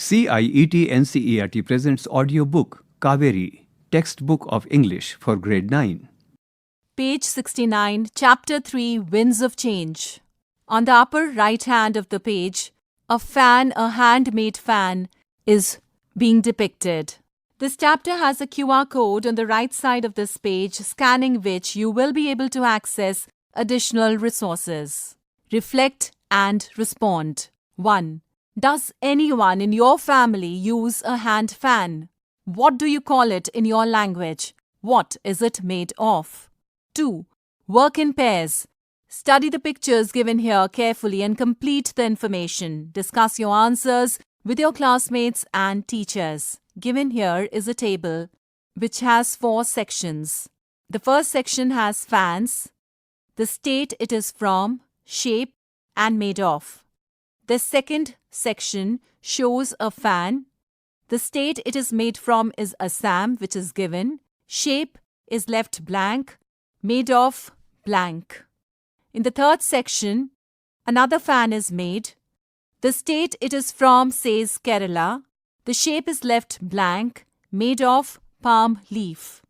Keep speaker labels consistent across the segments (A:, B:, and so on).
A: CIET NCERT presents audiobook Kaveri, Textbook of English for Grade 9.
B: Page 69, Chapter 3, Winds of Change. On the upper right hand of the page, a handmade fan, is being depicted. This chapter has a QR code on the right side of this page, scanning which you will be able to access additional resources. Reflect and respond. 1. Does anyone in your family use a hand fan? What do you call it in your language? What is it made of? 2. Work in pairs. Study the pictures given here carefully and complete the information. Discuss your answers with your classmates and teachers. Given here is a table which has 4 sections. The first section has fans, the state it is from, shape, and made of. The second section shows a fan. The state it is made from is Assam, which is given. Shape is left blank. Made of blank. In the third section, another fan is made. The state it is from says Kerala. The shape is left blank. Made of palm leaf.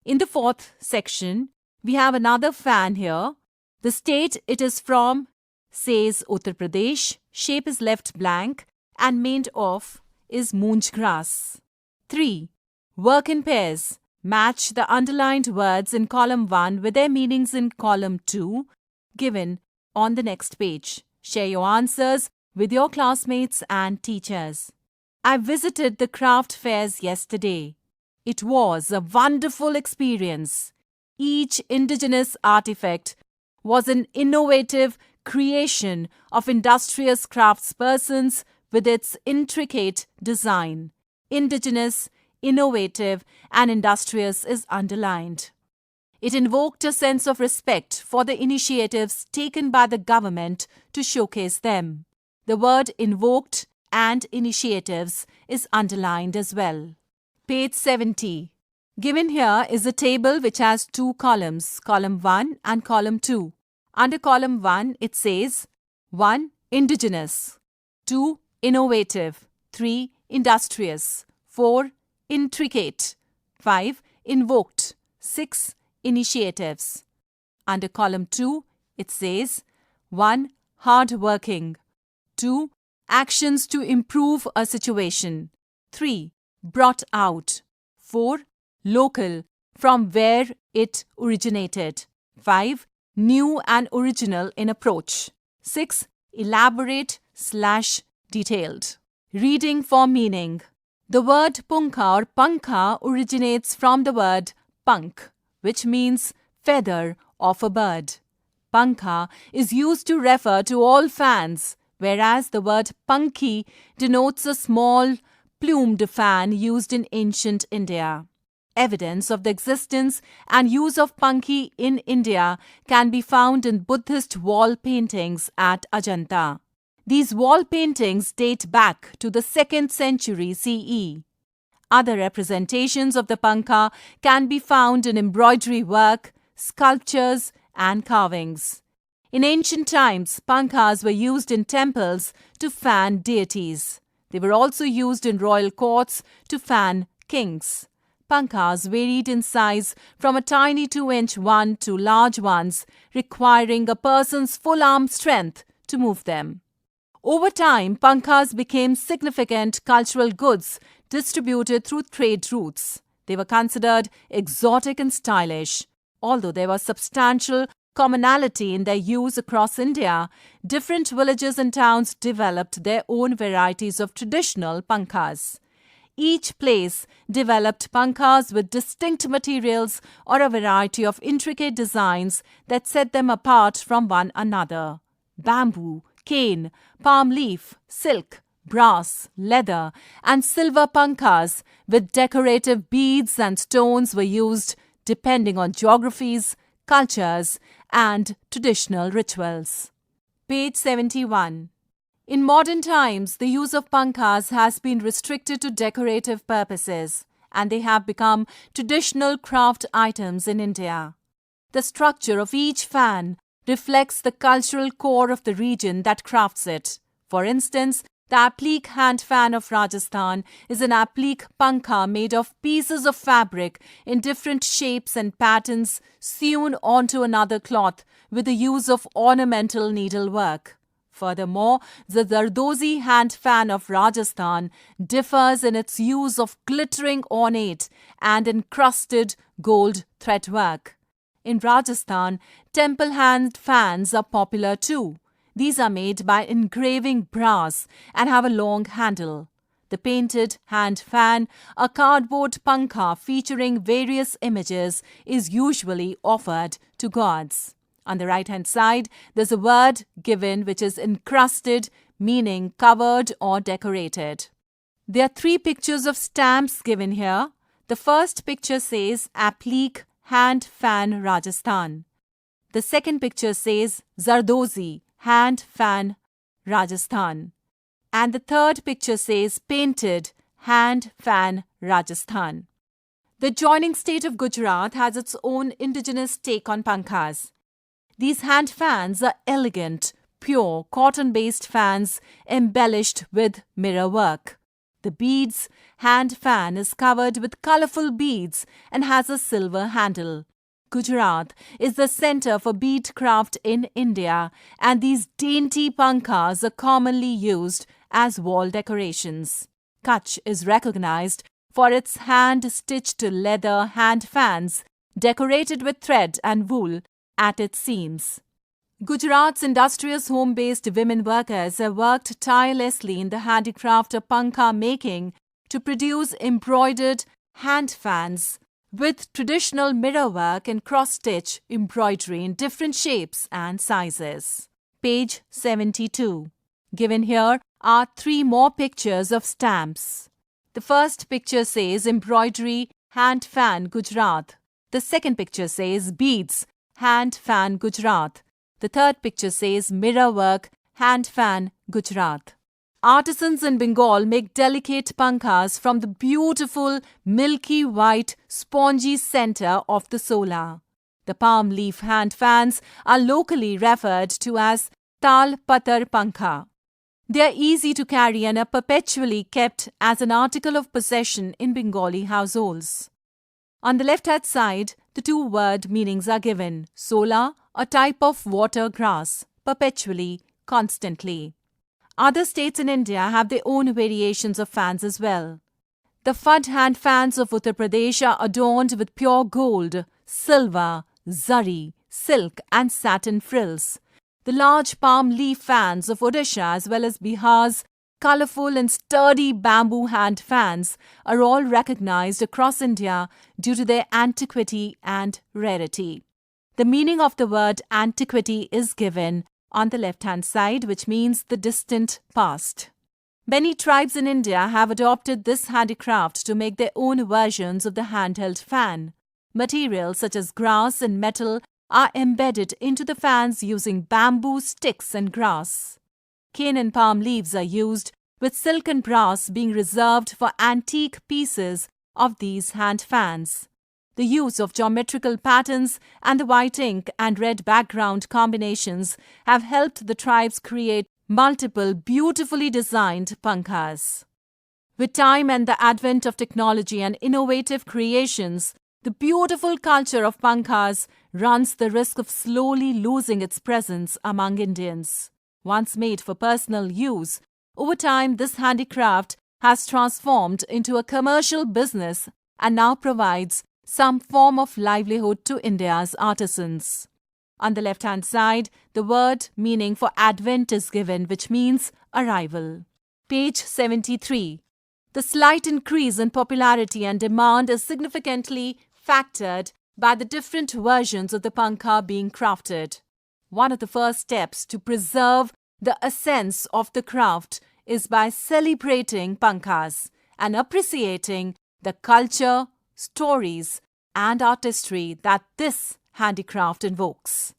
B: In the fourth section, we have another fan here. The state it is from says Uttar Pradesh. Shape is left blank and made of is moonj grass. 3. Work in pairs. Match the underlined words in column 1 with their meanings in column 2 given on the next page. Share your answers with your classmates and teachers. I visited the craft fairs yesterday. It was a wonderful experience. Each indigenous artifact was an innovative creation of industrious craftspersons with its intricate design. Indigenous, innovative, and industrious is underlined. It invoked a sense of respect for the initiatives taken by the government to showcase them. The word invoked and initiatives is underlined as well. Page 70. Given here is a table which has 2 columns, column 1 and column 2. Under column 1, it says 1. Indigenous, 2. Innovative, 3. Industrious, 4. Intricate, 5. Invoked, 6. Initiatives. Under column 2, it says 1. Hard-working, 2. Actions to improve a situation, 3. Brought out, 4. Local, from where it originated, 5. New and original in approach, 6. Elaborate/detailed. Reading for meaning. The word punka or pankha originates from the word pank, which means feather of a bird. Pankha is used to refer to all fans, whereas the word pankhi denotes a small plumed fan used in ancient India. Evidence of the existence and use of pankhi in India can be found in Buddhist wall paintings at Ajanta. These wall paintings date back to the 2nd century CE. Other representations of the pankha can be found in embroidery work, sculptures, and carvings. In ancient times, pankhas were used in temples to fan deities. They were also used in royal courts to fan kings. Pankhas varied in size from a tiny 2-inch one to large ones, requiring a person's full arm strength to move them. Over time, pankhas became significant cultural goods distributed through trade routes. They were considered exotic and stylish. Although there was substantial commonality in their use across India, different villages and towns developed their own varieties of traditional pankhas. Each place developed pankhas with distinct materials or a variety of intricate designs that set them apart from one another. Bamboo, cane, palm leaf, silk, brass, leather, and silver pankhas with decorative beads and stones were used depending on geographies, cultures, and traditional rituals. Page 71. In modern times, the use of pankhas has been restricted to decorative purposes, and they have become traditional craft items in India. The structure of each fan reflects the cultural core of the region that crafts it. For instance, The applique hand fan of Rajasthan is an applique pankha made of pieces of fabric in different shapes and patterns sewn onto another cloth with the use of ornamental needlework. Furthermore, the Zardozi hand fan of Rajasthan differs in its use of glittering ornate and encrusted gold threadwork. In Rajasthan, temple hand fans are popular too. These are made by engraving brass and have a long handle. The painted hand fan, a cardboard pankha featuring various images, is usually offered to gods. On the right-hand side, there's a word given which is encrusted, meaning covered or decorated. There are 3 pictures of stamps given here. The first picture says applique hand fan Rajasthan. The second picture says Zardozi hand fan Rajasthan. And the third picture says painted hand fan Rajasthan. The adjoining state of Gujarat has its own indigenous take on pankhas. These hand fans are elegant, pure, cotton-based fans embellished with mirror work. The beads hand fan is covered with colorful beads and has a silver handle. Gujarat is the center for bead craft in India, and these dainty pankhas are commonly used as wall decorations. Kutch is recognized for its hand-stitched leather hand fans decorated with thread and wool at its seams. Gujarat's industrious home-based women workers have worked tirelessly in the handicraft of pankha making to produce embroidered hand fans with traditional mirrorwork and cross-stitch embroidery in different shapes and sizes. Page 72. Given here are 3 more pictures of stamps. The first picture says embroidery hand fan Gujarat. The second picture says beads hand fan Gujarat. The third picture says mirrorwork hand fan Gujarat. Artisans in Bengal make delicate pankhas from the beautiful milky white spongy center of the sola. The palm leaf hand fans are locally referred to as Tal Patar pankha. They are easy to carry and are perpetually kept as an article of possession in Bengali households. On the left-hand side, the 2 word meanings are given. Sola, a type of water grass, perpetually, constantly. Other states in India have their own variations of fans as well. The Fud hand fans of Uttar Pradesh are adorned with pure gold, silver, zari, silk and satin frills. The large palm leaf fans of Odisha as well as Bihar's colourful and sturdy bamboo hand fans are all recognized across India due to their antiquity and rarity. The meaning of the word antiquity is given on the left-hand side, which means the distant past. Many tribes in India have adopted this handicraft to make their own versions of the handheld fan. Materials such as grass and metal are embedded into the fans using bamboo sticks and grass. Cane and palm leaves are used, with silk and brass being reserved for antique pieces of these hand fans. The use of geometrical patterns and the white ink and red background combinations have helped the tribes create multiple beautifully designed pankhas. With time and the advent of technology and innovative creations, the beautiful culture of pankhas runs the risk of slowly losing its presence among Indians. Once made for personal use, over time this handicraft has transformed into a commercial business and now provides some form of livelihood to India's artisans. On the left-hand side, the word meaning for advent is given, which means arrival. Page 73. The slight increase in popularity and demand is significantly factored by the different versions of the pankha being crafted. One of the first steps to preserve the essence of the craft is by celebrating pankhas and appreciating the culture, stories, and artistry that this handicraft invokes.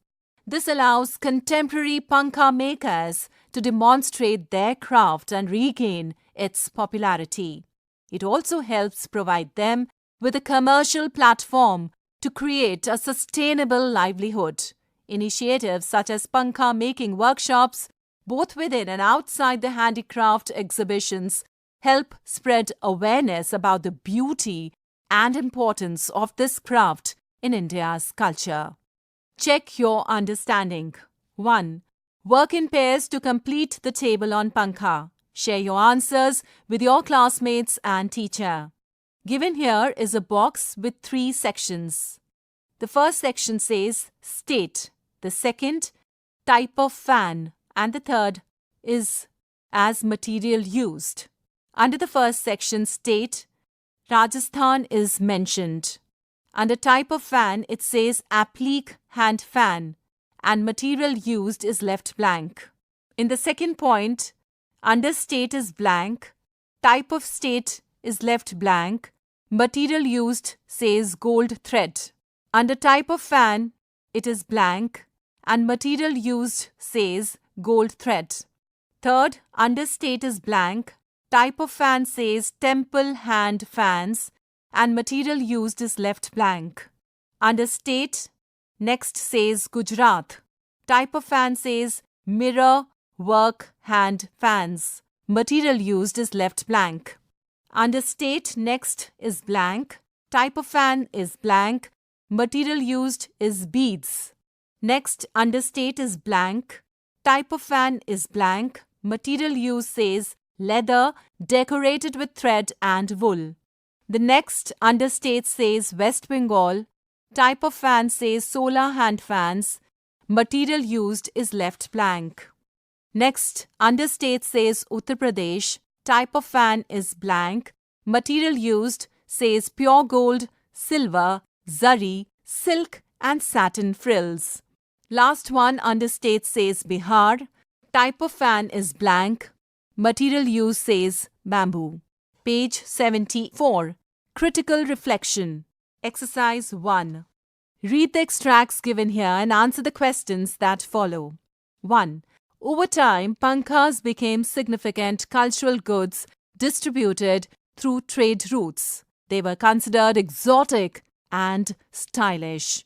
B: This allows contemporary pankha makers to demonstrate their craft and regain its popularity. It also helps provide them with a commercial platform to create a sustainable livelihood. Initiatives such as pankha making workshops, both within and outside the handicraft exhibitions, help spread awareness about the beauty and importance of this craft in India's culture. Check your understanding. 1. Work in pairs to complete the table on Pankha. Share your answers with your classmates and teacher. Given here is a box with 3 sections. The first section says state, the second type of fan, and the third is as material used. Under the first section state, Rajasthan is mentioned. Under type of fan, it says applique hand fan, and material used is left blank. In the second point, under state is blank, type of state is left blank, material used says gold thread. Under type of fan, it is blank, and material used says gold thread. Third, under state is blank, type of fan says temple hand fans, and material used is left blank. Under state, next says Gujarat. Type of fan says mirror work hand fans. Material used is left blank. Under state, next is blank. Type of fan is blank. Material used is beads. Next, under state is blank. Type of fan is blank. Material used says leather decorated with thread and wool. The next understate says West Bengal. Type of fan says solar hand fans. Material used is left blank. Next, understate says Uttar Pradesh. Type of fan is blank. Material used says pure gold, silver, zari, silk and satin frills. Last one understate says Bihar. Type of fan is blank. Material used says bamboo. Page 74. Critical reflection. Exercise 1. Read the extracts given here and answer the questions that follow. 1. Over time, pankhas became significant cultural goods distributed through trade routes. They were considered exotic and stylish.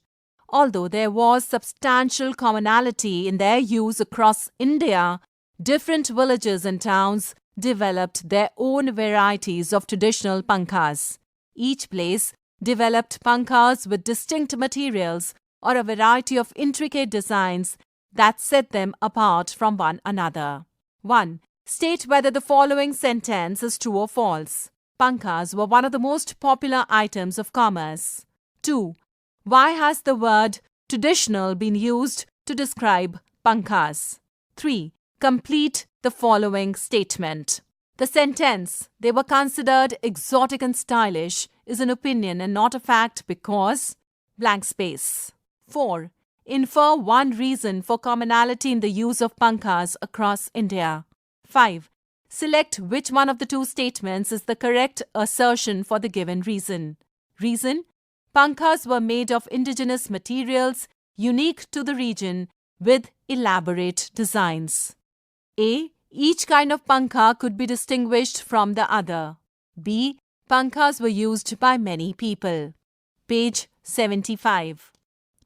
B: Although there was substantial commonality in their use across India, different villages and towns developed their own varieties of traditional pankhas. Each place developed pankhas with distinct materials or a variety of intricate designs that set them apart from one another. 1. State whether the following sentence is true or false. Pankhas were one of the most popular items of commerce. 2. Why has the word traditional been used to describe pankhas? 3. Complete the following statement. The sentence, they were considered exotic and stylish, is an opinion and not a fact because blank space. 4. Infer one reason for commonality in the use of pankhas across India. 5. Select which one of the two statements is the correct assertion for the given reason. Reason: pankhas were made of indigenous materials unique to the region with elaborate designs. A. Each kind of pankha could be distinguished from the other. B. Pankhas were used by many people. Page 75.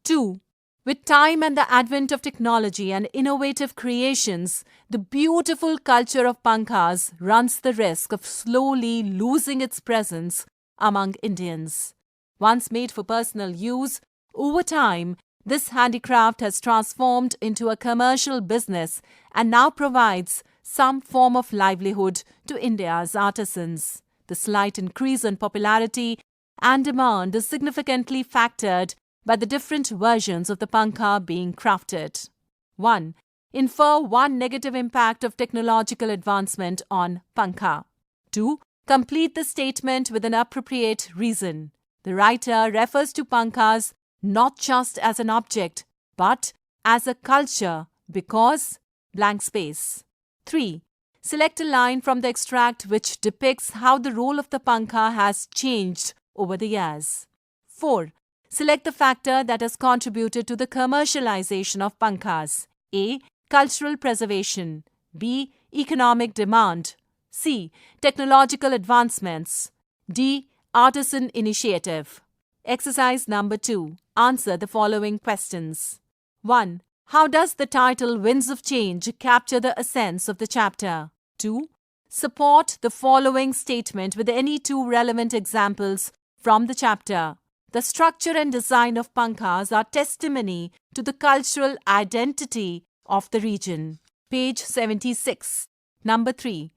B: 2. With time and the advent of technology and innovative creations, the beautiful culture of pankhas runs the risk of slowly losing its presence among Indians. Once made for personal use, over time, this handicraft has transformed into a commercial business and now provides some form of livelihood to India's artisans. The slight increase in popularity and demand is significantly factored by the different versions of the pankha being crafted. 1. Infer one negative impact of technological advancement on pankha. 2. Complete the statement with an appropriate reason. The writer refers to pankhas not just as an object, but as a culture because blank space. 3. Select a line from the extract which depicts how the role of the pankha has changed over the years. 4. Select the factor that has contributed to the commercialization of pankhas. A. Cultural preservation. B. Economic demand. C. Technological advancements. D. Artisan initiative. Exercise number 2. Answer the following questions. 1. How does the title Winds of Change capture the essence of the chapter? 2. Support the following statement with any two relevant examples from the chapter. The structure and design of pankhas are testimony to the cultural identity of the region. Page 76. Number 3.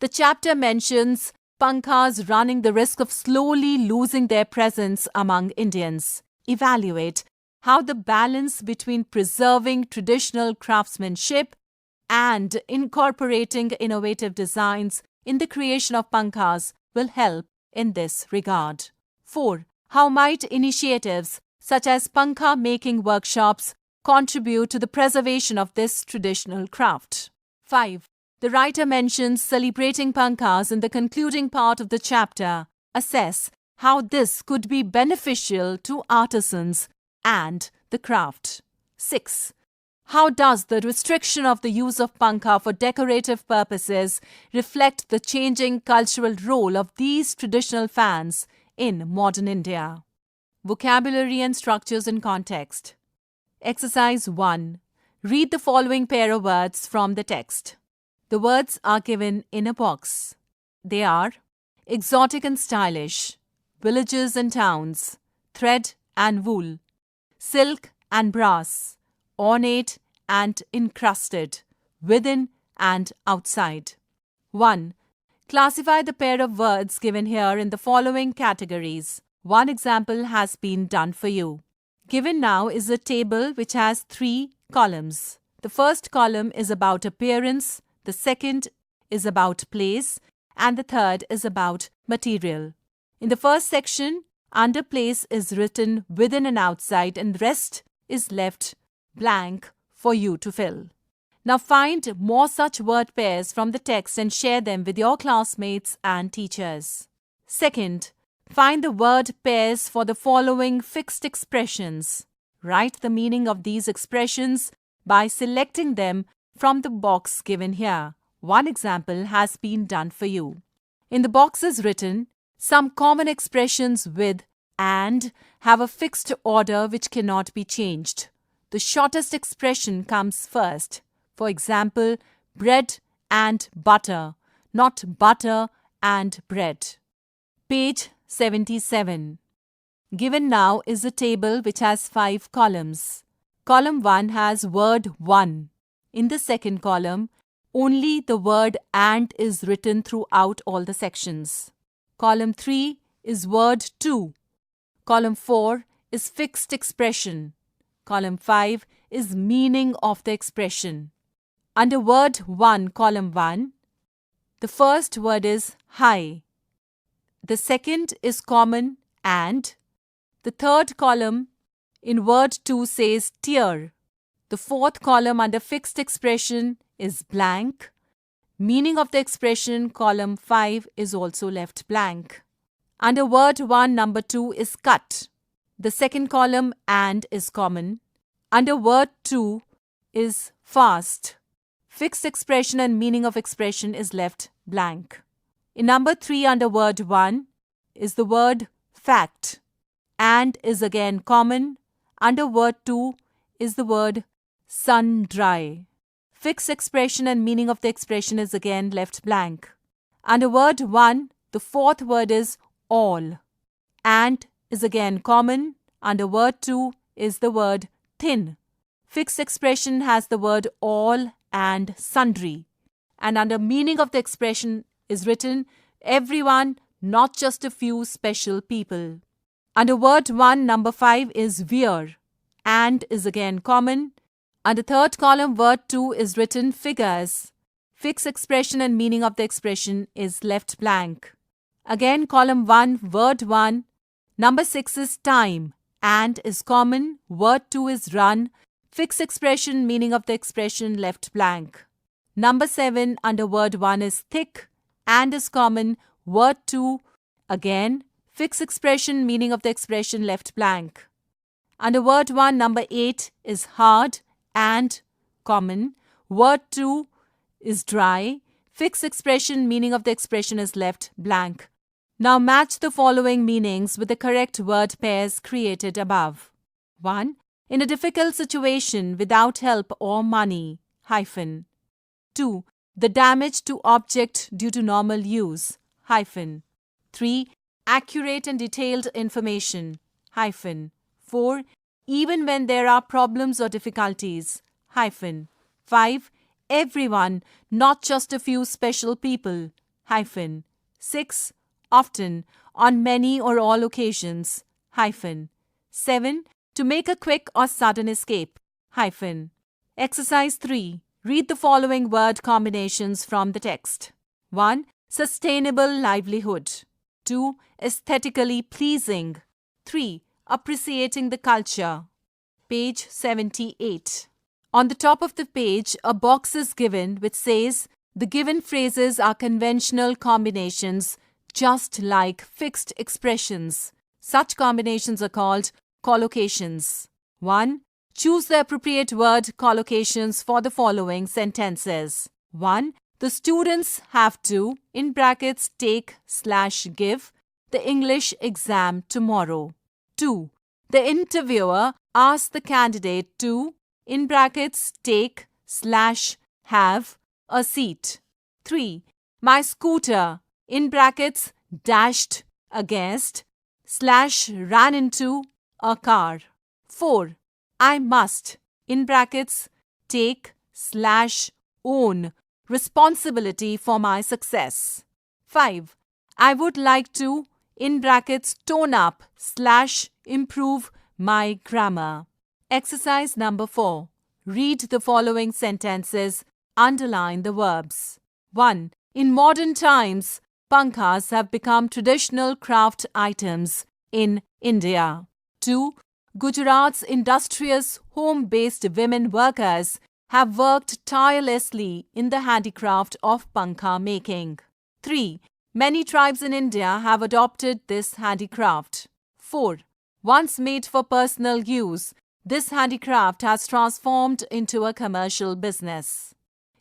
B: The chapter mentions pankhas running the risk of slowly losing their presence among Indians. Evaluate how the balance between preserving traditional craftsmanship and incorporating innovative designs in the creation of pankhas will help in this regard. 4. How might initiatives such as pankha making workshops contribute to the preservation of this traditional craft? 5. The writer mentions celebrating pankhas in the concluding part of the chapter. Assess how this could be beneficial to artisans and the craft. 6. How does the restriction of the use of pankha for decorative purposes reflect the changing cultural role of these traditional fans in modern India? Vocabulary and structures in context. Exercise 1. Read the following pair of words from the text. The words are given in a box. They are exotic and stylish, villages and towns, thread and wool, silk and brass, ornate and encrusted, within and outside. 1. Classify the pair of words given here in the following categories. One example has been done for you. Given now is a table which has 3 columns. The first column is about appearance, the second is about place, and the third is about material. In the first section, under place is written within and outside, and the rest is left blank for you to fill. Now find more such word pairs from the text and share them with your classmates and teachers. Second, find the word pairs for the following fixed expressions. Write the meaning of these expressions by selecting them from the box given here. One example has been done for you. In the box is written, some common expressions with and have a fixed order which cannot be changed. The shortest expression comes first. For example, bread and butter, not butter and bread. Page 77. Given now is a table which has 5 columns. Column 1 has word 1. In the second column, only the word and is written throughout all the sections. Column 3 is word 2. Column 4 is fixed expression. Column 5 is meaning of the expression. Under word 1, column 1, the first word is high. The second is common and. The third column in word 2 says tier. The fourth column under fixed expression is blank. Meaning of the expression, column 5, is also left blank. Under word 1, number 2 is cut. The second column and is common. Under word 2 is fast. Fixed expression and meaning of expression is left blank. In number 3 under word 1 is the word fact. And is again common. Under word 2 is the word sun dry. Fixed expression and meaning of the expression is again left blank. Under word 1, the fourth word is all. And is again common. Under word 2 is the word thin. Fixed expression has the word all and sundry. And under meaning of the expression is written everyone, not just a few special people. Under word 1, number 5 is wear. And is again common. Under third column, word 2 is written figures. Fixed expression and meaning of the expression is left blank. Again, column 1, word 1. Number 6 is time. And is common. Word 2 is run. Fixed expression, meaning of the expression left blank. Number 7 under word 1 is thick. And is common. Word 2 again. Fixed expression, meaning of the expression left blank. Under word 1, number 8 is hard and common. Word 2 is dry. Fixed expression, meaning of the expression is left blank. Now match the following meanings with the correct word pairs created above. 1. In a difficult situation without help or money, hyphen. 2. The damage to object due to normal use, hyphen. 3. Accurate and detailed information, hyphen. 4. Even when there are problems or difficulties, hyphen. 5. Everyone, not just a few special people, hyphen. 6. Often, on many or all occasions, hyphen. 7. To make a quick or sudden escape, hyphen. Exercise 3. Read the following word combinations from the text. 1. Sustainable livelihood. 2. Aesthetically pleasing. 3. Appreciating the culture. Page 78. On the top of the page, a box is given which says the given phrases are conventional combinations, just like fixed expressions. Such combinations are called collocations. 1. Choose the appropriate word collocations for the following sentences. 1. The students have to, in brackets, take/give, the English exam tomorrow. 2. The interviewer asks the candidate to, in brackets, take/have, a seat. 3. My scooter, in brackets, dashed against/ran into a car. 4. I must, in brackets, take/own responsibility for my success. 5. I would like to, in brackets, tone up/improve my grammar. Exercise number 4. Read the following sentences. Underline the verbs. 1. In modern times, pankhas have become traditional craft items in India. 2. Gujarat's industrious home-based women workers have worked tirelessly in the handicraft of pankha making. 3. Many tribes in India have adopted this handicraft. 4. Once made for personal use, this handicraft has transformed into a commercial business.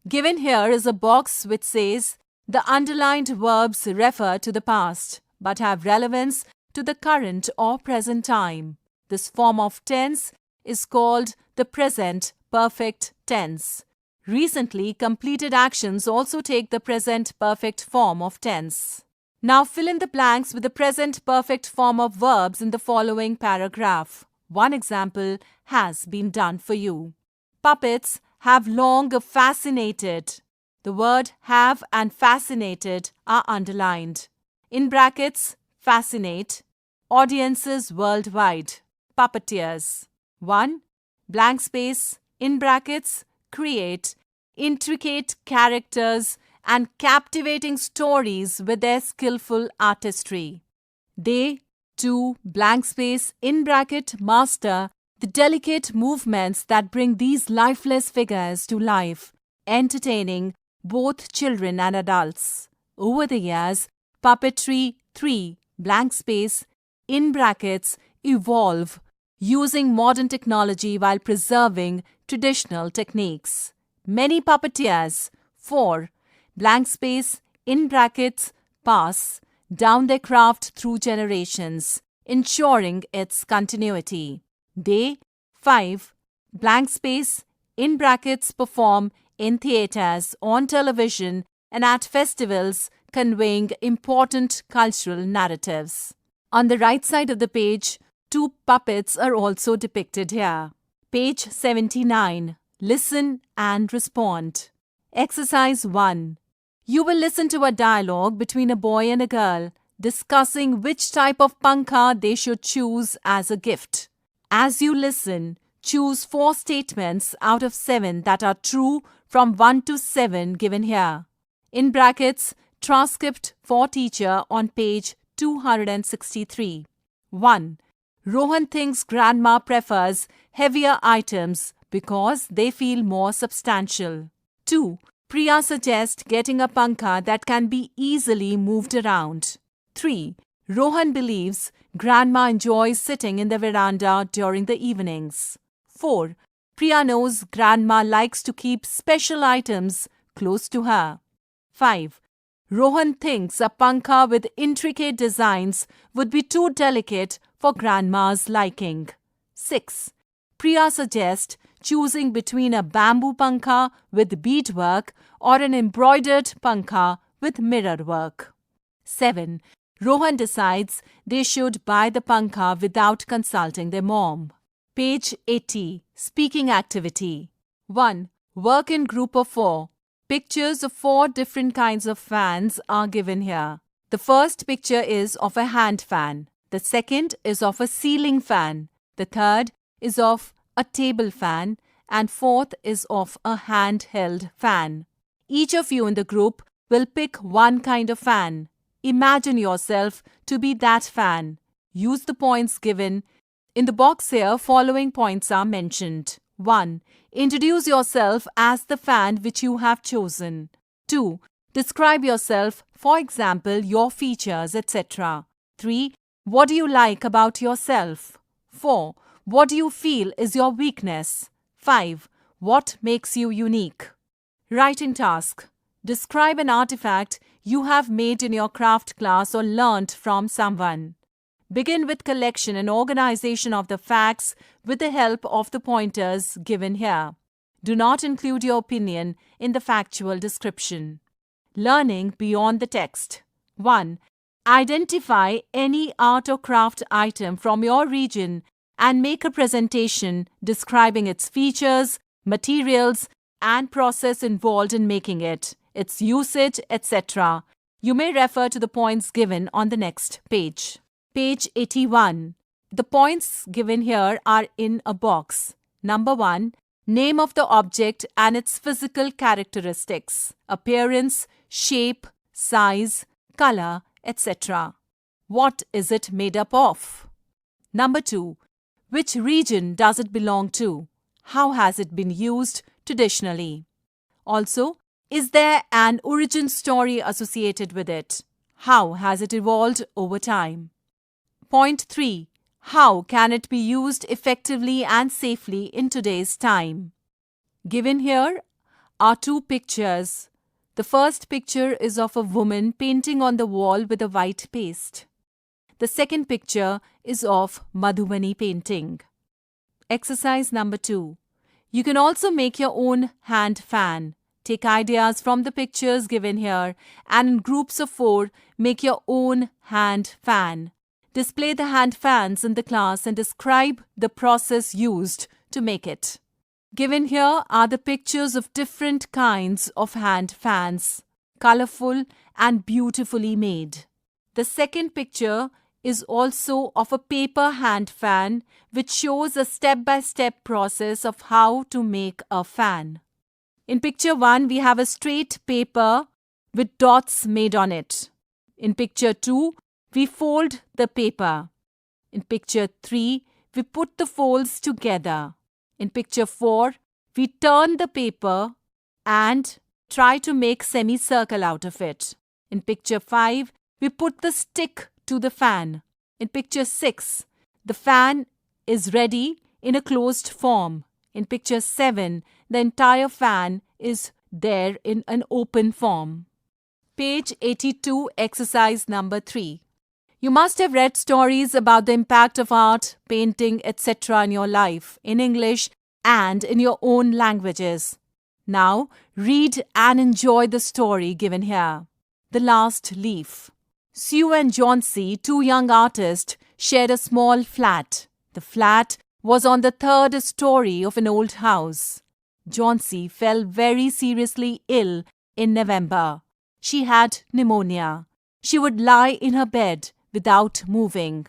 B: Given here is a box which says the underlined verbs refer to the past but have relevance to the current or present time. This form of tense is called the present perfect tense. Recently completed actions also take the present perfect form of tense. Now fill in the blanks with the present perfect form of verbs in the following paragraph. One example has been done for you. Puppets have long fascinated. The word have and fascinated are underlined. In brackets, fascinate, audiences worldwide. Puppeteers. 1. Blank space, in brackets, create intricate characters and captivating stories with their skillful artistry. They, too, blank space, in bracket, master the delicate movements that bring these lifeless figures to life, entertaining both children and adults. Over the years, puppetry 3, blank space, in brackets, evolve, using modern technology while preserving traditional techniques. Many puppeteers 4, blank space, in brackets, pass down their craft through generations, ensuring its continuity. They 5, blank space, in brackets, perform in theatres, on television, and at festivals, conveying important cultural narratives. On the right side of the page, 2 puppets are also depicted here. Page 79. Listen and respond. Exercise 1. You will listen to a dialogue between a boy and a girl discussing which type of pankha they should choose as a gift. As you listen, choose 4 statements out of 7 that are true from 1 to 7 given here. In brackets, transcript for teacher on page 263. 1. Rohan thinks grandma prefers heavier items because they feel more substantial. 2. Priya suggests getting a pankha that can be easily moved around. 3. Rohan believes grandma enjoys sitting in the veranda during the evenings. 4. Priya knows grandma likes to keep special items close to her. 5. Rohan thinks a pankha with intricate designs would be too delicate for grandma's liking. 6. Priya suggests choosing between a bamboo pankha with beadwork or an embroidered pankha with mirror work. 7. Rohan decides they should buy the pankha without consulting their mom. Page 80. Speaking activity. 1. Work in group of 4. Pictures of 4 different kinds of fans are given here. The first picture is of a hand fan. The second is of a ceiling fan. The third is of a table fan. And fourth is of a handheld fan. Each of you in the group will pick one kind of fan. Imagine yourself to be that fan. Use the points given. In the box here, following points are mentioned. 1. Introduce yourself as the fan which you have chosen. 2. Describe yourself, for example, your features, etc. 3. What do you like about yourself? 4. What do you feel is your weakness? 5. What makes you unique? Writing task. Describe an artifact you have made in your craft class or learnt from someone. Begin with collection and organization of the facts with the help of the pointers given here. Do not include your opinion in the factual description. Learning beyond the text. 1. Identify any art or craft item from your region and make a presentation describing its features, materials, and process involved in making it, its usage, etc. You may refer to the points given on the next page. Page 81. The points given here are in a box. Number 1. Name of the object and its physical characteristics, appearance, shape, size, color, etc. What is it made up of? Number 2. Which region does it belong to? How has it been used traditionally? Also, is there an origin story associated with it? How has it evolved over time? Point 3. How can it be used effectively and safely in today's time? Given here are 2 pictures. The first picture is of a woman painting on the wall with a white paste. The second picture is of Madhubani painting. Exercise number 2. You can also make your own hand fan. Take ideas from the pictures given here and in groups of 4 make your own hand fan. Display the hand fans in the class and describe the process used to make it. Given here are the pictures of different kinds of hand fans, colorful and beautifully made. The second picture is also of a paper hand fan which shows a step-by-step process of how to make a fan. In picture 1, we have a straight paper with dots made on it. In picture 2, we fold the paper. In picture 3, we put the folds together. In picture 4, we turn the paper and try to make semicircle out of it. In picture 5, we put the stick to the fan. In picture 6, the fan is ready in a closed form. In picture 7, the entire fan is there in an open form. Page 82, exercise number 3. You must have read stories about the impact of art, painting, etc. in your life, in English and in your own languages. Now, read and enjoy the story given here. The Last Leaf. Sue and Johnsy, 2 young artists, shared a small flat. The flat was on the 3rd story of an old house. Johnsy fell very seriously ill in November. She had pneumonia. She would lie in her bed without moving,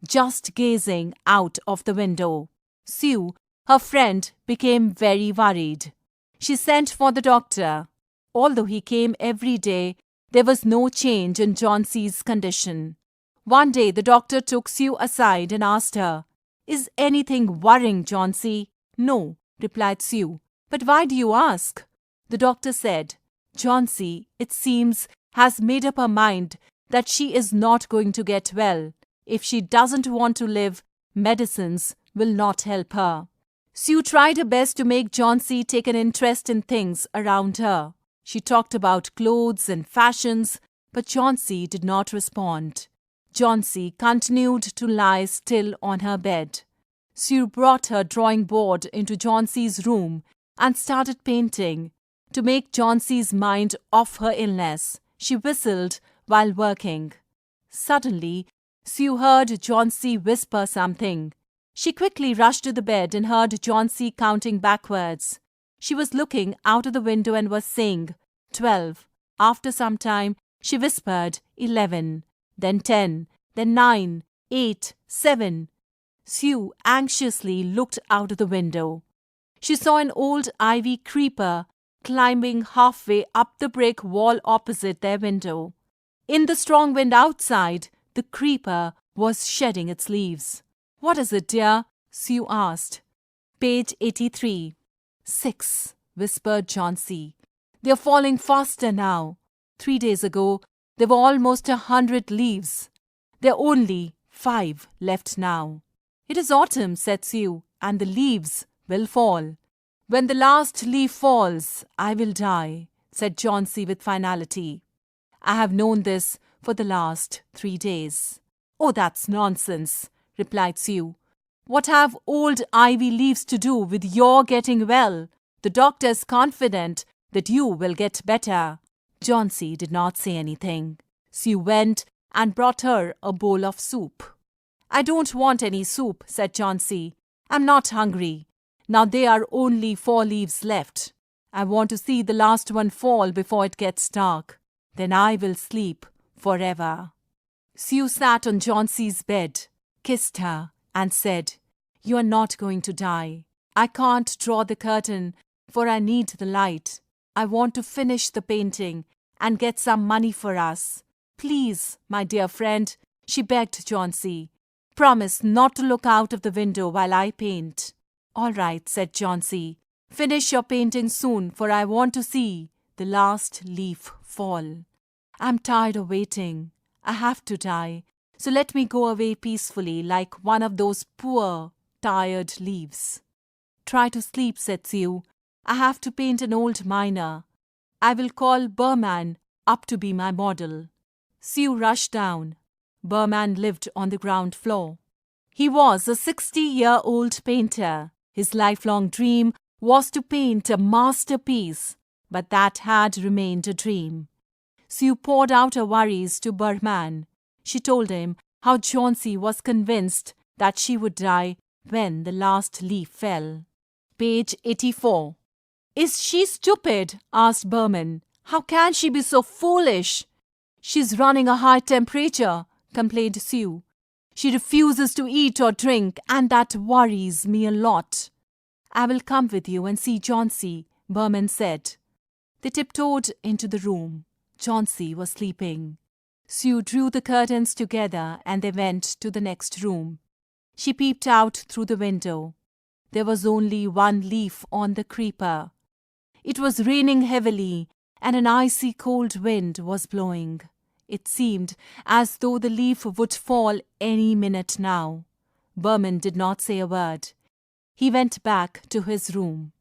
B: just gazing out of the window. Sue, her friend, became very worried. She sent for the doctor. Although he came every day, there was no change in Johnsy's condition. One day the doctor took Sue aside and asked her, "Is anything worrying Johnsy?" "No," replied Sue. "But why do you ask?" The doctor said, "Johnsy, it seems, has made up her mind that she is not going to get well. If she doesn't want to live, medicines will not help her." Sue tried her best to make Johnsy take an interest in things around her. She talked about clothes and fashions, but Johnsy did not respond. Johnsy continued to lie still on her bed. Sue brought her drawing board into Johnsey's room and started painting. To make Johnsey's mind off her illness, she whistled while working. Suddenly, Sue heard Johnsey whisper something. She quickly rushed to the bed and heard Johnsey counting backwards. She was looking out of the window and was saying, 12. After some time, she whispered, 11, then 10, then 9, 8, 7. Sue anxiously looked out of the window. She saw an old ivy creeper climbing halfway up the brick wall opposite their window. In the strong wind outside, the creeper was shedding its leaves. "What is it, dear?" Sue asked. Page 83. 6, whispered Johnsey. "They're falling faster now. 3 days ago, there were almost 100 leaves. There are only 5 left now." "It is autumn," said Sue, "and the leaves will fall." "When the last leaf falls, I will die," said Johnsey with finality. "I have known this for the last 3 days." "Oh, that's nonsense," replied Sue. "What have old ivy leaves to do with your getting well? The doctor is confident that you will get better." Johnsey did not say anything. Sue went and brought her a bowl of soup. "I don't want any soup," said Johnsey. "I'm not hungry. Now there are only 4 leaves left. I want to see the last one fall before it gets dark. Then I will sleep forever." Sue sat on Johnsey's bed, kissed her, and said, "You are not going to die. I can't draw the curtain, for I need the light. I want to finish the painting and get some money for us. Please, my dear friend," she begged Johnsey, "promise not to look out of the window while I paint." "All right," said Johnsey. "Finish your painting soon, for I want to see the last leaf fall. I'm tired of waiting. I have to die, so let me go away peacefully like one of those poor, tired leaves." "Try to sleep," said Sue. "I have to paint an old miner. I will call Berman up to be my model." Sue rushed down. Berman lived on the ground floor. He was a 60-year-old painter. His lifelong dream was to paint a masterpiece, but that had remained a dream. Sue poured out her worries to Berman. She told him how Johnsey was convinced that she would die when the last leaf fell. Page 84. "Is she stupid?" asked Berman. "How can she be so foolish?" "She's running a high temperature," complained Sue. "She refuses to eat or drink, and that worries me a lot." "I will come with you and see Johnsey," Berman said. They tiptoed into the room. Johnsey was sleeping. Sue drew the curtains together and they went to the next room. She peeped out through the window. There was only 1 leaf on the creeper. It was raining heavily and an icy cold wind was blowing. It seemed as though the leaf would fall any minute now. Berman did not say a word. He went back to his room.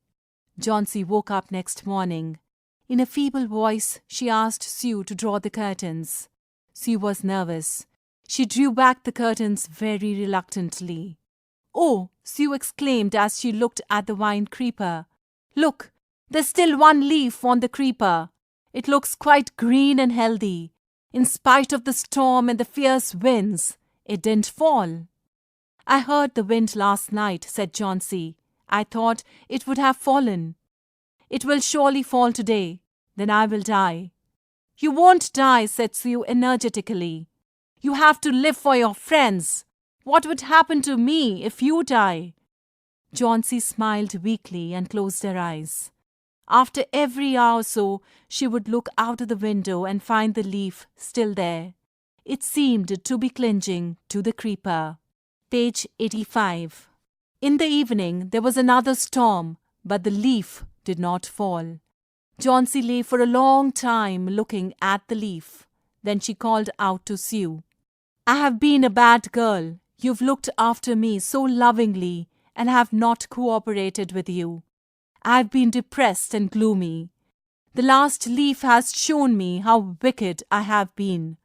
B: Johnsey woke up next morning. In a feeble voice, she asked Sue to draw the curtains. Sue was nervous. She drew back the curtains very reluctantly. "Oh," Sue exclaimed as she looked at the vine creeper. "Look, there's still 1 leaf on the creeper. It looks quite green and healthy. In spite of the storm and the fierce winds, it didn't fall." "I heard the wind last night," said Johnsey. "I thought it would have fallen. It will surely fall today. Then I will die." "You won't die," said Sue energetically. "You have to live for your friends. What would happen to me if you die?" Johnsey smiled weakly and closed her eyes. After every hour or so, she would look out of the window and find the leaf still there. It seemed to be clinging to the creeper. Page 85. In the evening, there was another storm, but the leaf did not fall. Johnsey lay for a long time looking at the leaf. Then she called out to Sue. "I have been a bad girl. You've looked after me so lovingly and have not cooperated with you. I've been depressed and gloomy. The last leaf has shown me how wicked I have been.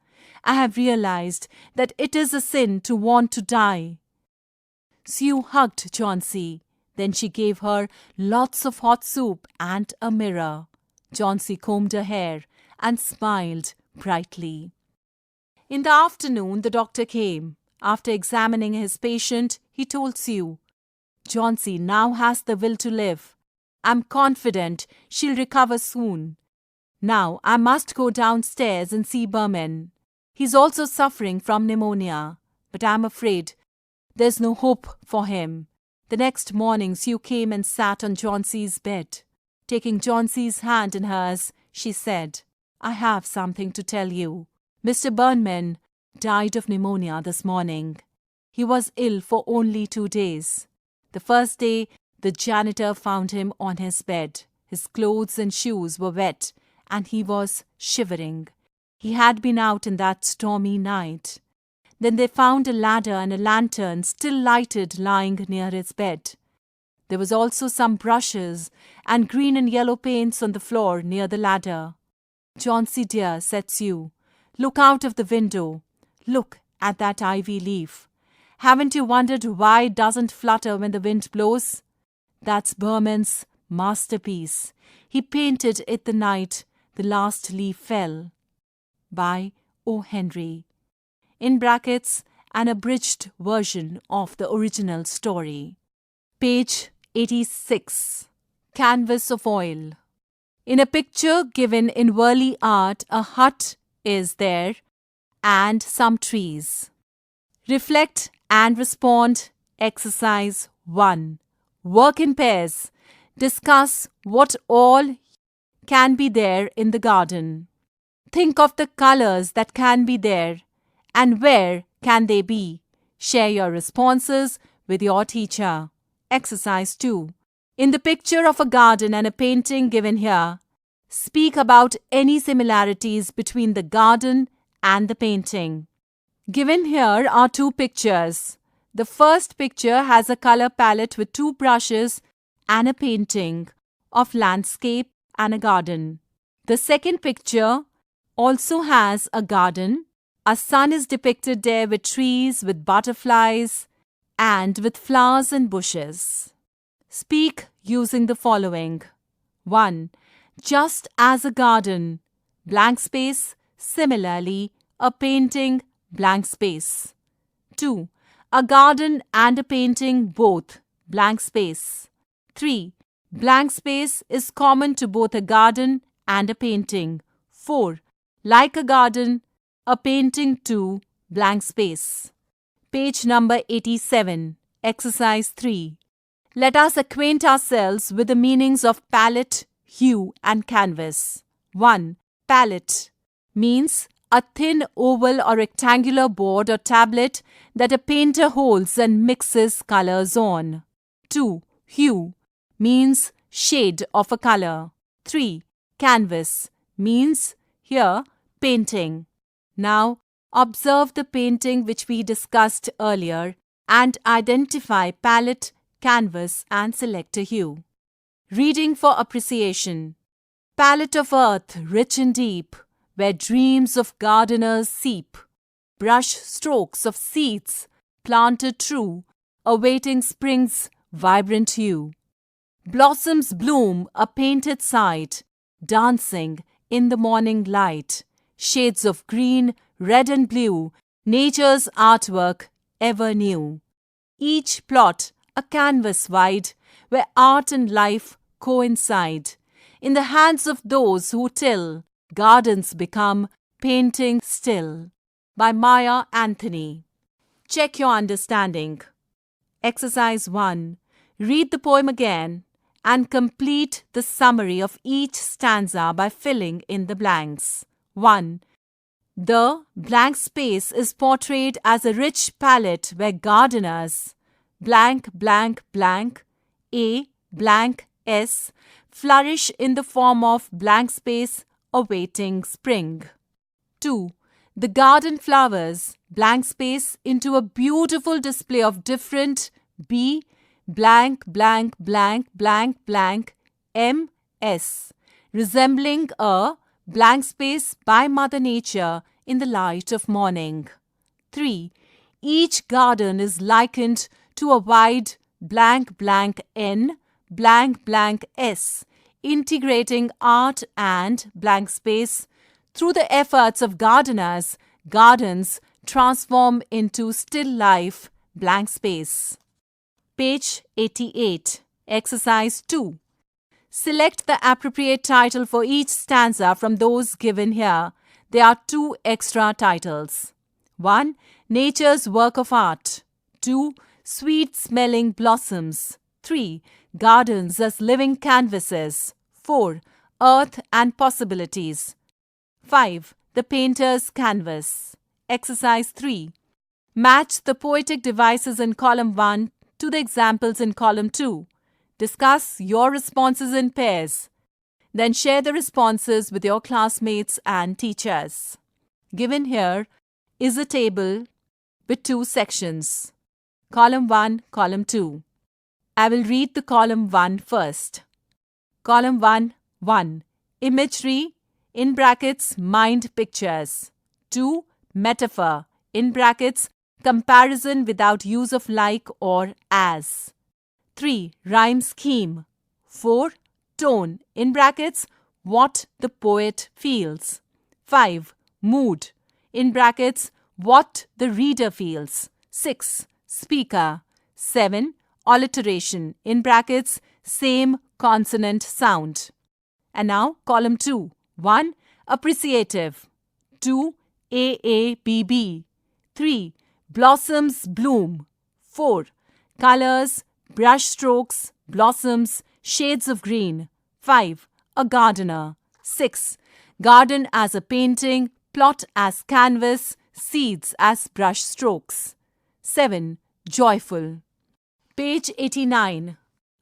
B: I have realized that it is a sin to want to die." Sue hugged Johnsy. Then she gave her lots of hot soup and a mirror. Johnsy combed her hair and smiled brightly. In the afternoon, the doctor came. After examining his patient, he told Sue, "Johnsy now has the will to live. I'm confident she'll recover soon. Now I must go downstairs and see Berman. He's also suffering from pneumonia, but I'm afraid there's no hope for him." The next morning, Sue came and sat on Johnsy's bed. Taking Johnsy's hand in hers, she said, "I have something to tell you. Mr. Burnman died of pneumonia this morning. He was ill for only 2 days. The first day, the janitor found him on his bed. His clothes and shoes were wet, and he was shivering. He had been out in that stormy night. Then they found a ladder and a lantern still lighted lying near his bed. There was also some brushes and green and yellow paints on the floor near the ladder. "Johnsy dear," said Sue, "look out of the window. Look at that ivy leaf. Haven't you wondered why it doesn't flutter when the wind blows? That's Berman's masterpiece. He painted it the night the last leaf fell." By O. Henry. In brackets, an abridged version of the original story. Page 86. Canvas of oil. In a picture given in Worley art, a hut is there and some trees. Reflect and respond. Exercise 1. Work in pairs. Discuss what all can be there in the garden. Think of the colors that can be there and where can they be. Share your responses with your teacher. Exercise 2. In the picture of a garden and a painting given here, speak about any similarities between the garden and the painting. Given here are 2 pictures. The first picture has a color palette with 2 brushes and a painting of landscape and a garden. The second picture also has a garden. A sun is depicted there with trees, with butterflies, and with flowers and bushes. Speak using the following. 1. Just as a garden, blank space. Similarly, a painting, blank space. 2. A garden and a painting both, blank space. 3. Blank space is common to both a garden and a painting. 4. Like a garden, a painting too, blank space. Page number 87. Exercise 3. Let us acquaint ourselves with the meanings of palette, hue and canvas. 1. Palette means a thin oval or rectangular board or tablet that a painter holds and mixes colors on. 2. Hue means shade of a color. 3. Canvas means here painting. Now observe the painting which we discussed earlier and identify palette, canvas and select a hue. Reading for appreciation. Palette of earth rich and deep, where dreams of gardeners seep. Brush strokes of seeds planted true, awaiting spring's vibrant hue. Blossoms bloom a painted sight, dancing in the morning light. Shades of green, red and blue, nature's artwork ever new. Each plot a canvas wide, where art and life coincide. In the hands of those who till, gardens become painting still. By Maya Anthony. Check your understanding. Exercise 1. Read the poem again and complete the summary of each stanza by filling in the blanks. 1. The blank space is portrayed as a rich palette where gardeners blank blank blank a blank s flourish in the form of blank space awaiting spring. 2. The garden flowers blank space into a beautiful display of different b blank blank blank blank blank m s resembling a blank space by Mother Nature in the light of morning. 3. Each garden is likened to a wide blank blank N blank blank S, integrating art and blank space. Through the efforts of gardeners, gardens transform into still life blank space. Page 88. Exercise 2. Select the appropriate title for each stanza from those given here. There are 2 extra titles. 1. Nature's work of art. 2. Sweet-smelling blossoms. 3. Gardens as living canvases. 4. Earth and possibilities. 5. The painter's canvas. Exercise 3. Match the poetic devices in column 1 to the examples in column 2. Discuss your responses in pairs. Then share the responses with your classmates and teachers. Given here is a table with 2 sections. Column 1, column 2. I will read the column 1 first. Column 1, 1. Imagery, in brackets, mind pictures. 2. Metaphor, in brackets, comparison without use of like or as. 3. Rhyme scheme. 4. Tone, in brackets, what the poet feels. 5. Mood, in brackets, what the reader feels. 6. Speaker. 7. Alliteration, in brackets, same consonant sound. And now, column 2. 1. Appreciative. 2. AABB. 3. Blossoms bloom. 4. Colors, brush strokes, blossoms, shades of green. 5. A gardener. 6. Garden as a painting, plot as canvas, seeds as brush strokes. 7. Joyful. Page 89.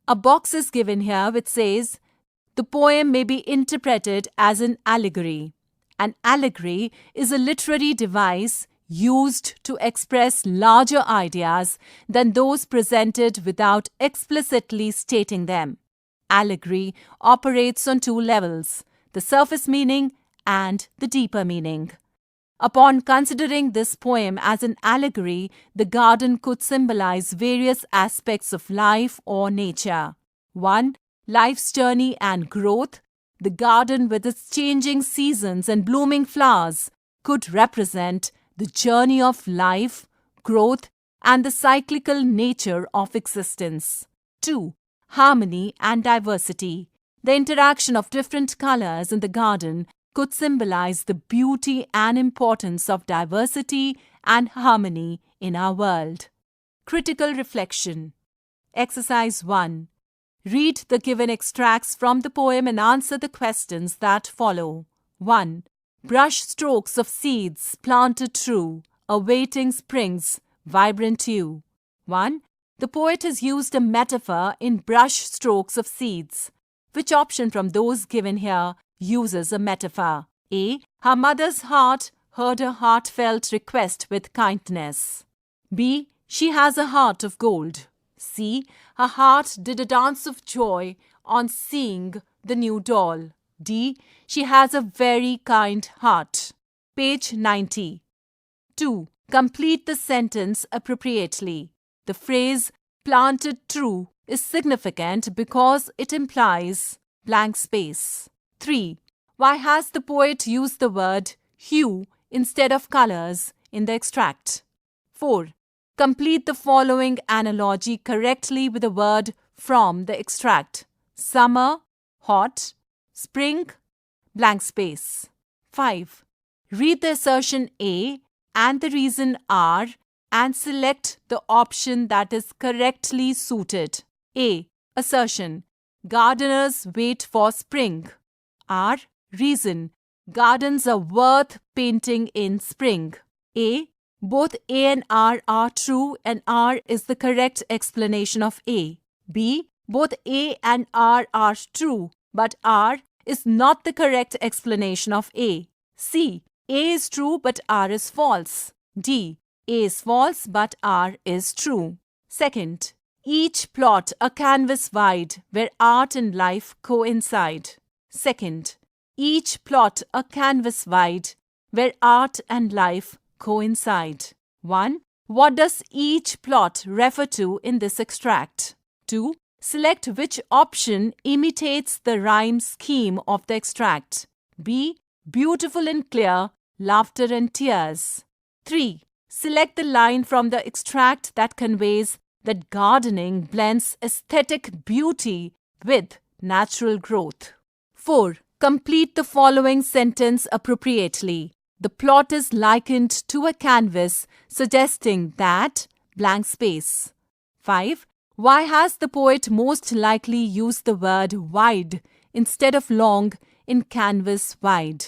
B: A box is given here which says, the poem may be interpreted as an allegory. An allegory is a literary device used to express larger ideas than those presented without explicitly stating them. Allegory operates on 2 levels, the surface meaning and the deeper meaning. Upon considering this poem as an allegory, the garden could symbolize various aspects of life or nature. 1. Life's journey and growth. The garden with its changing seasons and blooming flowers could represent the journey of life, growth, and the cyclical nature of existence. 2. Harmony and diversity. The interaction of different colors in the garden could symbolize the beauty and importance of diversity and harmony in our world. Critical reflection. Exercise 1. Read the given extracts from the poem and answer the questions that follow. 1. Brush strokes of seeds planted true, awaiting spring's vibrant hue. 1. The poet has used a metaphor in brush strokes of seeds. Which option from those given here uses a metaphor? A. Her mother's heart heard her heartfelt request with kindness. B. She has a heart of gold. C. Her heart did a dance of joy on seeing the new doll. D. She has a very kind heart. Page 90. 2. Complete the sentence appropriately. The phrase planted true is significant because it implies blank space. 3. Why has the poet used the word hue instead of colors in the extract? 4. Complete the following analogy correctly with a word from the extract. Summer, hot, spring, blank space. 5. Read the assertion A and the reason R and select the option that is correctly suited. A. Assertion. Gardeners wait for spring. R. Reason. Gardens are worth painting in spring. A. Both A and R are true and R is the correct explanation of A. B. Both A and R are true, but R is not the correct explanation of A. C. A is true but R is false. D. A is false but R is true. Second, each plot a canvas wide where art and life coincide. Second, each plot a canvas wide where art and life coincide. 1. What does each plot refer to in this extract? 2. Select which option imitates the rhyme scheme of the extract. B. Beautiful and clear, laughter and tears. 3. Select the line from the extract that conveys that gardening blends aesthetic beauty with natural growth. 4. Complete the following sentence appropriately. The plot is likened to a canvas, suggesting that blank space. 5. Why has the poet most likely used the word wide instead of long in canvas wide?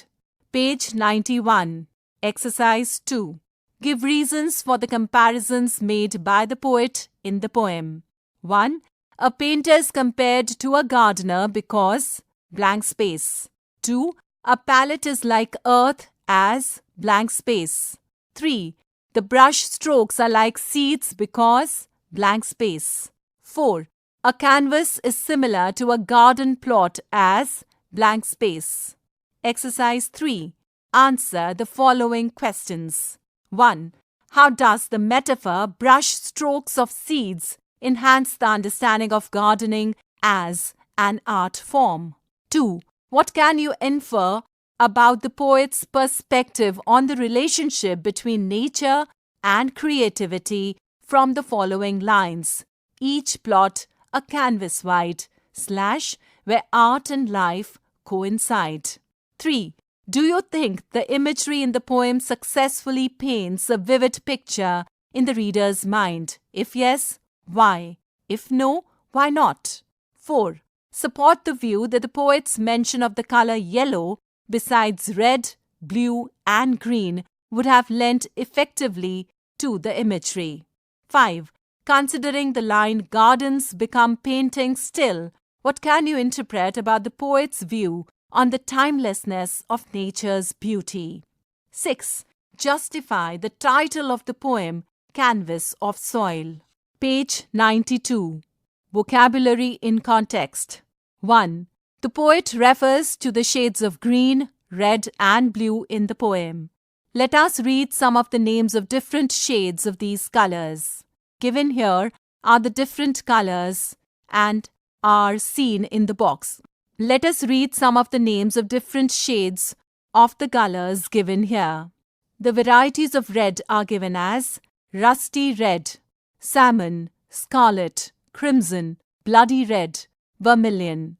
B: Page 91. Exercise 2. Give reasons for the comparisons made by the poet in the poem. 1. A painter is compared to a gardener because blank space. 2. A palette is like earth as blank space. 3. The brush strokes are like seeds because blank space. 4. A canvas is similar to a garden plot as blank space. Exercise 3. Answer the following questions. 1. How does the metaphor brush strokes of seeds enhance the understanding of gardening as an art form? 2. What can you infer about the poet's perspective on the relationship between nature and creativity from the following lines? Each plot a canvas wide, / where art and life coincide. 3. Do you think the imagery in the poem successfully paints a vivid picture in the reader's mind? If yes, why? If no, why not? 4. Support the view that the poet's mention of the color yellow, besides red, blue, and green, would have lent effectively to the imagery. 5. Considering the line "Gardens become paintings still," what can you interpret about the poet's view on the timelessness of nature's beauty? 6. Justify the title of the poem, Canvas of Soil. Page 92. Vocabulary in context. 1. The poet refers to the shades of green, red, and blue in the poem. Let us read some of the names of different shades of these colors. Given here are the different colors and are seen in the box. Let us read some of the names of different shades of the colors given here. The varieties of red are given as rusty red, salmon, scarlet, crimson, bloody red, vermilion.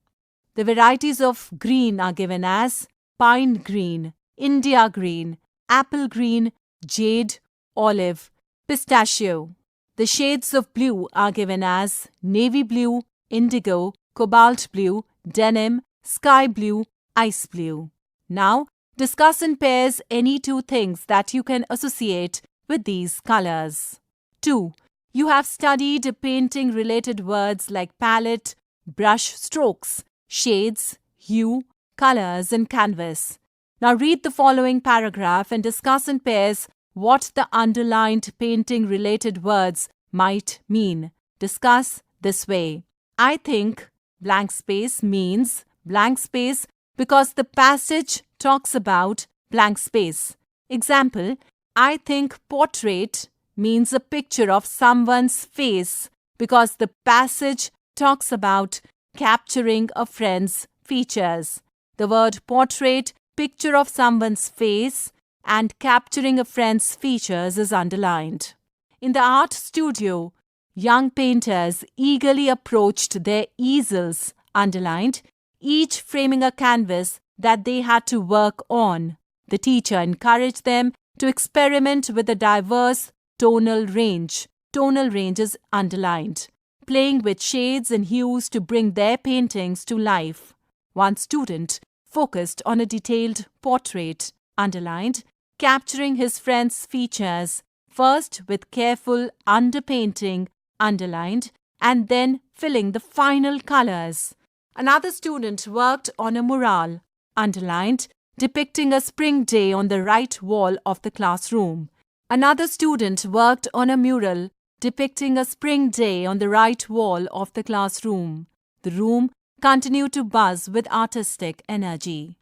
B: The varieties of green are given as pine green, India green, apple green, jade, olive, pistachio. The shades of blue are given as navy blue, indigo, cobalt blue, denim, sky blue, ice blue. Now, discuss in pairs any two things that you can associate with these colors. 2. You have studied painting-related words like palette, brush strokes, shades, hue, colors, and canvas. Now read the following paragraph and discuss in pairs what the underlined painting-related words might mean. Discuss this way. I think blank space means blank space because the passage talks about blank space. Example, I think portrait means a picture of someone's face because the passage talks about capturing a friend's features. The word portrait, picture of someone's face, and capturing a friend's features is underlined. In the art studio, young painters eagerly approached their easels, underlined, each framing a canvas that they had to work on. The teacher encouraged them to experiment with a diverse tonal range. Tonal range is underlined, playing with shades and hues to bring their paintings to life. One student focused on a detailed portrait, underlined, capturing his friend's features, first with careful underpainting, underlined, and then filling the final colors. Another student worked on a mural, underlined, depicting a spring day on the right wall of the classroom. Another student worked on a mural depicting a spring day on the right wall of the classroom. The room continued to buzz with artistic energy.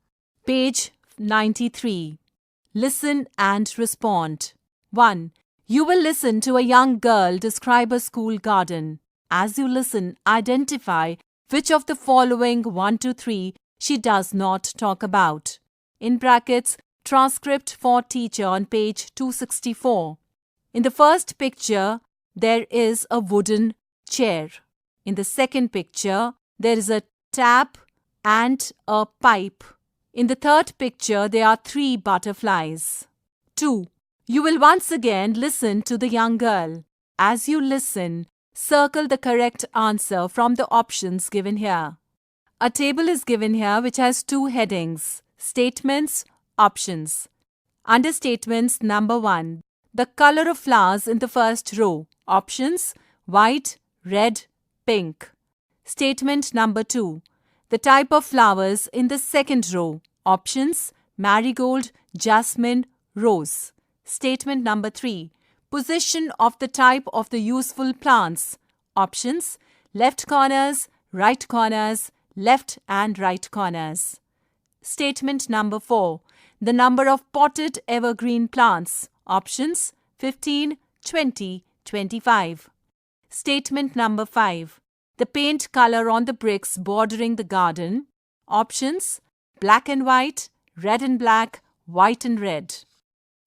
B: Page 93. Listen and respond. 1. You will listen to a young girl describe a school garden. As you listen, identify which of the following 1 to 3 she does not talk about. In brackets, transcript for teacher on page 264. In the first picture, there is a wooden chair. In the second picture, there is a tap and a pipe. In the third picture, there are 3 butterflies. 2. You will once again listen to the young girl. As you listen, circle the correct answer from the options given here. A table is given here which has 2 headings: statements, options. Under statements, number 1, the color of flowers in the first row. Options: white, red, pink. Statement number 2, the type of flowers in the second row. Options: marigold, jasmine, rose. Statement number 3, position of the type of the useful plants. Options: left corners, right corners, left and right corners. Statement number 4, the number of potted evergreen plants. Options: 15, 20, 25. Statement number 5, the paint color on the bricks bordering the garden. Options: black and white, red and black, white and red.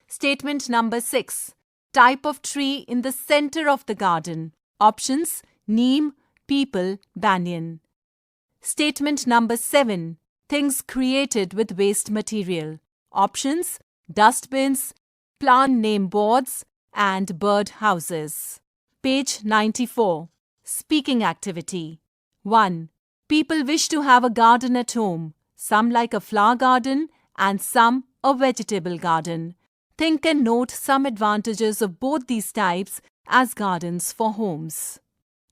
B: Statement number 6, type of tree in the center of the garden. Options: neem, peepal, banyan. Statement number 7, things created with waste material. Options: dustbins, plant name boards, and bird houses. Page 94. Speaking activity. 1. People wish to have a garden at home. Some like a flower garden and some a vegetable garden. Think and note some advantages of both these types as gardens for homes.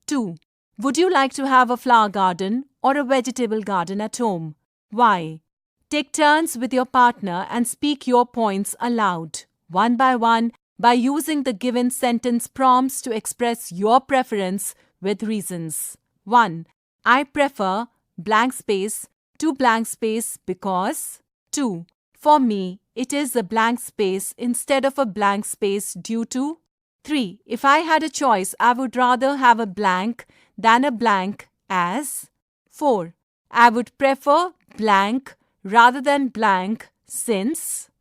B: 2. Would you like to have a flower garden or a vegetable garden at home? Why? Take turns with your partner and speak your points aloud, one by using the given sentence prompts to express your preference with reasons. 1. I prefer blank space to blank space because. 2. For me, it is a blank space instead of a blank space due to. 3. If I had a choice, I would rather have a blank than a blank as. 4. I would prefer blank rather than blank since.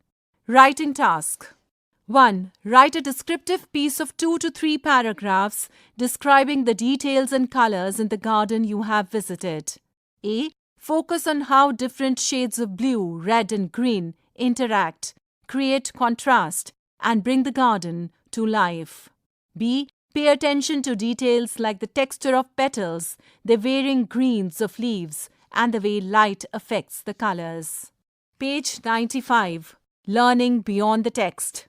B: Writing task. 1. Write a descriptive piece of 2 to 3 paragraphs describing the details and colors in the garden you have visited. A. Focus on how different shades of blue, red and green interact, create contrast, and bring the garden to life. B. Pay attention to details like the texture of petals, the varying greens of leaves, and the way light affects the colors. Page 95. Learning beyond the text.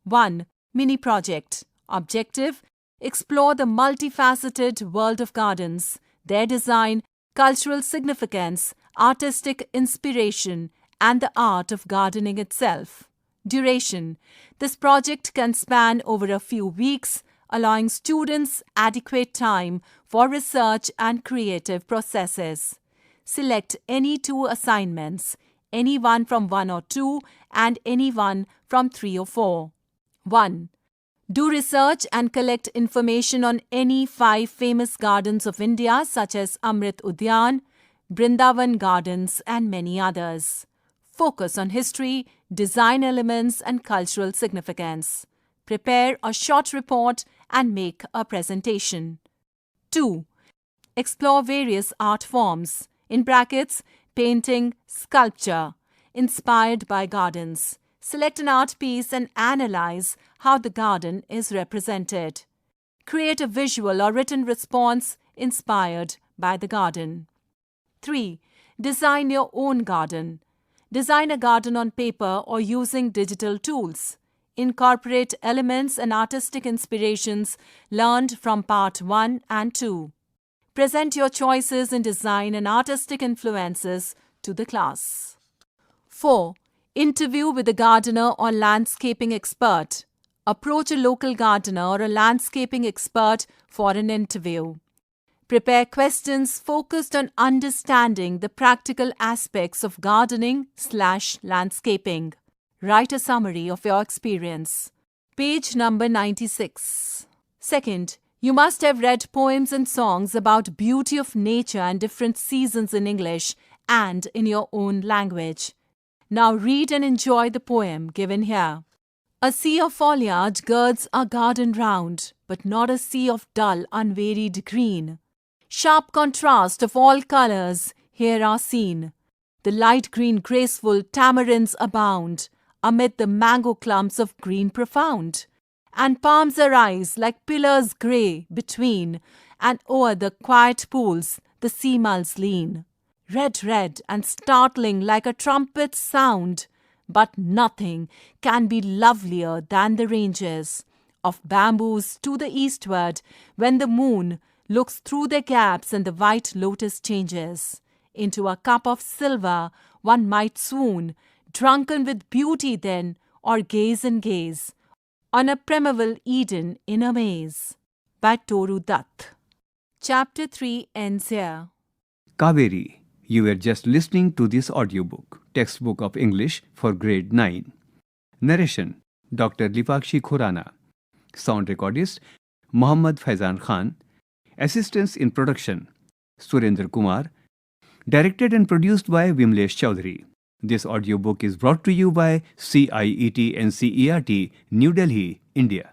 B: 1. Mini project. Objective: explore the multifaceted world of gardens, their design, cultural significance, artistic inspiration, and the art of gardening itself. Duration: this project can span over a few weeks, allowing students adequate time for research and creative processes. Select any 2 assignments, any one from 1 or 2 and any one from 3 or 4. 1. Do research and collect information on any 5 famous gardens of India such as Amrit Udyan, Brindavan Gardens and many others. Focus on history, design elements and cultural significance. Prepare a short report and make a presentation. 2. Explore various art forms, in brackets, painting, sculpture, inspired by gardens. Select an art piece and analyze how the garden is represented. Create a visual or written response inspired by the garden. 3. Design your own garden. Design a garden on paper or using digital tools. Incorporate elements and artistic inspirations learned from Part 1 and 2. Present your choices in design and artistic influences to the class. 4. Interview with a gardener or landscaping expert. Approach a local gardener or a landscaping expert for an interview. Prepare questions focused on understanding the practical aspects of gardening/landscaping. Write a summary of your experience. Page number 96. Second, you must have read poems and songs about beauty of nature and different seasons in English and in your own language. Now read and enjoy the poem given here. A sea of foliage girds our garden round, but not a sea of dull, unvaried green. Sharp contrast of all colours here are seen. The light green graceful tamarinds abound amid the mango clumps of green profound. And palms arise like pillars grey between, and o'er the quiet pools the sea mulls lean. Red and startling like a trumpet's sound, but nothing can be lovelier than the ranges of bamboos to the eastward when the moon looks through their gaps and the white lotus changes into a cup of silver. One might swoon, drunken with beauty then, or gaze and gaze on a primeval Eden in a maze. By Toru Dutt. Chapter 3 ends here.
A: Kaveri. You were just listening to this audiobook, Textbook of English for Grade 9. Narration, Dr. Lipakshi Khurana. Sound recordist, Muhammad Faizan Khan. Assistance in production, Surendra Kumar. Directed and produced by Vimlesh Chaudhary. This audiobook is brought to you by CIET NCERT, New Delhi, India.